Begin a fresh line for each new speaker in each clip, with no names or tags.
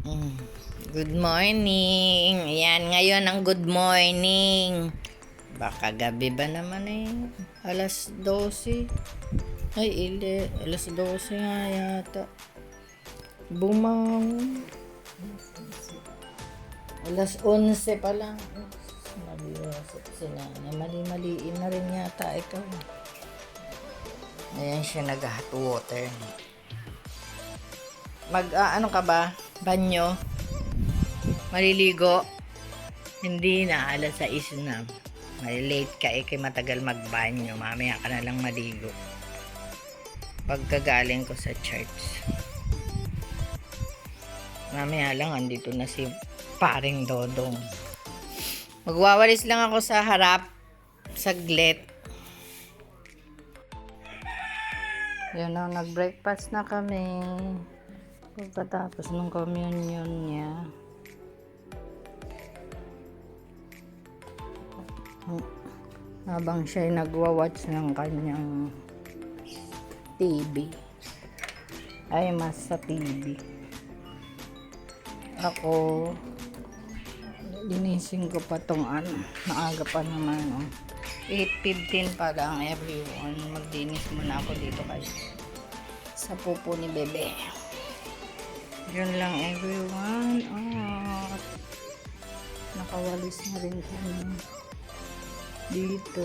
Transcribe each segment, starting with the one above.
Mm. Good morning. Ayan, ngayon ang good morning. Baka gabi ba naman eh. Alas 12. Ay, alas 12 nga yata. Bumangon. Alas 11 pa lang. Nabiyosip si Nana. Mali-maliin na rin yata ito. Ayan siya nag-hot water. Ano ka ba? Banyo? Maliligo? Hindi na, alas 6 na. Malilate ka eh, kay matagal magbanyo. Mamaya ka na lang maligo. Pagkagaling ko sa church. Mamaya lang, andito na si paring Dodong. Magwawalis lang ako sa harap. Saglit. Yan na, nag-breakfast na kami. Pagkatapos ng communion niya. Habang siya ay nagwa-watch ng kanyang TV. Ay, mas sa TV. Ako, linising ko pa tong maaga pa naman. 8:15 pa lang everyone. Magdinis muna ako dito kasi sa pupo ni Bebe. Yun lang everyone. Nakawalis na rin kami dito.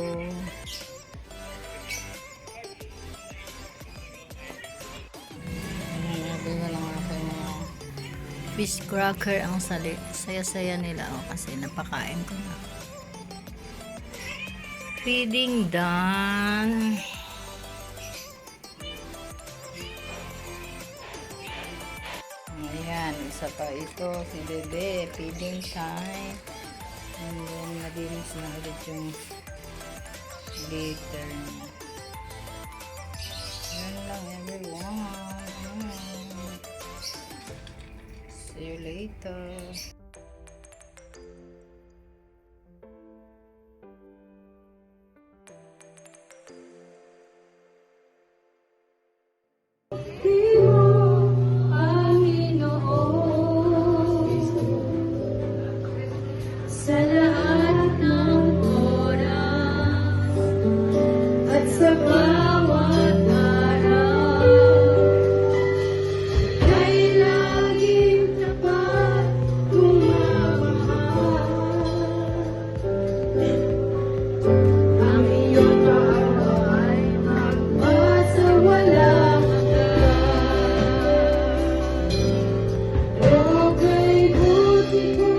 Nabili na lang ako yung mga fish cracker ang saya-saya nila kasi napakain ko na. Feeding done. Ayan, isa pa ito si Bebe, feeding time. And then malinis na ulit yung litter niya. Yun lang everyone. See you later.
Sa lahat ng oras at sa bawat araw ay laging tapat tumamahal. Ang iyong awa ay magpasawalang hanggan. O kay buti ko,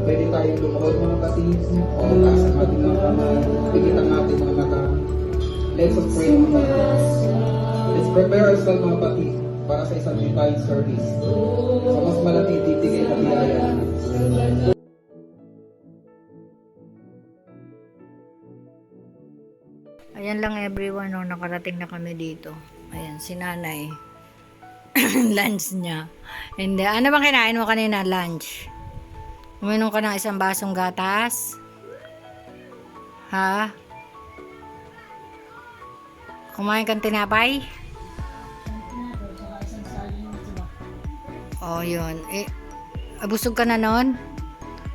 pwede tayo lumabag mga kapatid, o taas ang ating mga kamay, pigit ang ating mga mata. Let's pray mga kapatid. Let's prepare ourselves mga kapatid para sa isang divine service. Sa mas malaking titigay na biyaya.
Ayan lang everyone, nakarating na kami dito. Ayan, si Nanay. Lunch niya. Hindi. Ano bang kinain mo kanina? Lunch. Uminom ka ng isang basong gatas? Ha? Kumain kang tinapay? Oh, yun. Abusog ka na nun?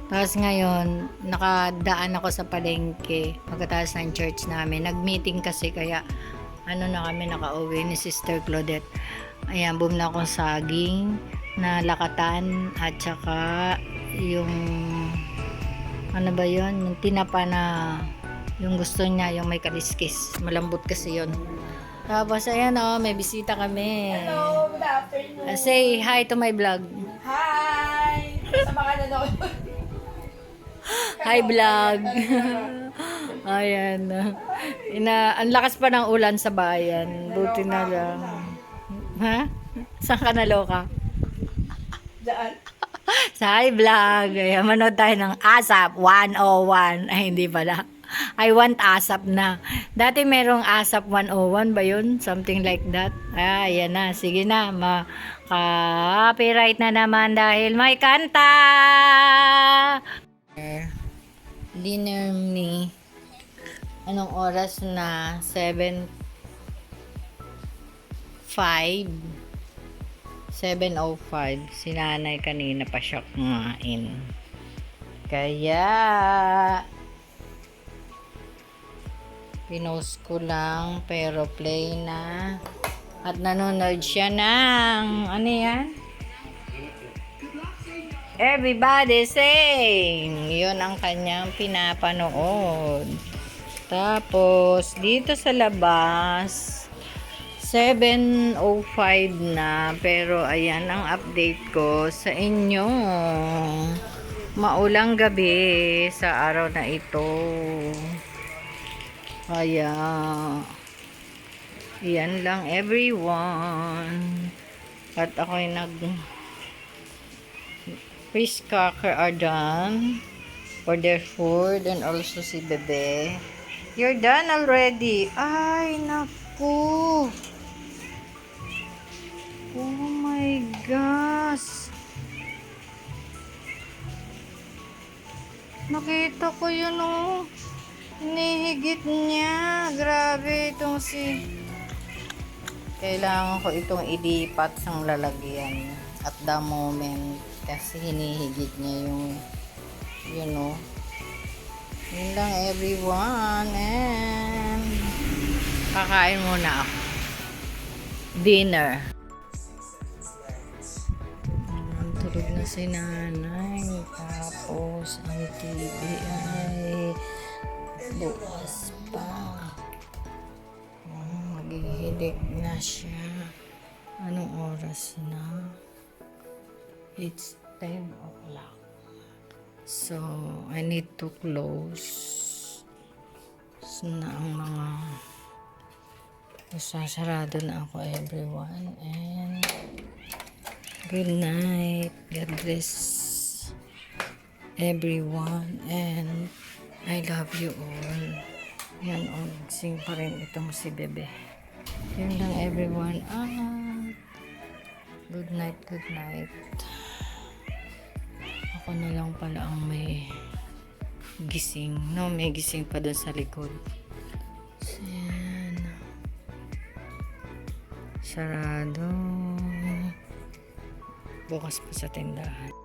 Tapos ngayon, nakadaan ako sa palengke pagkatapos ng church namin. Nag-meeting kasi kaya na kami nakauwi ni Sister Claudette. Ayan, bumili akong saging na lakatan at saka yung ano ba yun? Yung tinapa na yung gusto niya, yung may kaliskis. Malambot kasi yun. Tapos ayan may bisita kami.
Hello, good afternoon.
Say hi to my vlog.
Hi! Sa mga nanonood.
Hi vlog. Ayan. Ang lakas pa ng ulan sa bayan. Buti na lang. Ha? Saan ka naloka?
Diyan.
Sa hi vlog. Ayan, manood tayo ng ASAP 101. Ay, hindi pala. I want ASAP na. Dati merong ASAP 101 ba yun? Something like that. Ah, yan na. Sige na. Copyright na naman dahil may kanta! Dinner me. Anong oras na? 7:05. 7:05. Si nanay kanina pa siya kumain. Kaya pinost ko lang pero play na. At nanonood siya ng ano yan? Everybody sing! Yun ang kanyang pinapanood. Tapos dito sa labas 7:05 na, pero ayan ang update ko sa inyo. Maulang gabi sa araw na ito. Kaya yan lang everyone. At ako'y fish cracker are done for their food, and also si Bebe. You're done already. Ay, naku. Oh my gosh. Nakita ko yun, oh. Hinihigit niya. Grabe itong si... Kailangan ko itong ilipat sang lalagyan at the moment kasi hinihigit niya yung yun lang everyone, and kakain muna ako. Dinner. Tulog na si nanay. Tapos ang TV ay bukas pa. Maghihilig na siya. Anong oras na? It's 10 o'clock. So, I need to close na ang mga sasarado na ako everyone, and good night. God bless everyone, and I love you all. Yan, sing pa rin itong si Bebe. Yun lang everyone. Good night, good night. Ako na lang pala ang may gising. No, may gising pa dun sa likod. So, yan. Sarado. Bukas pa sa tindahan.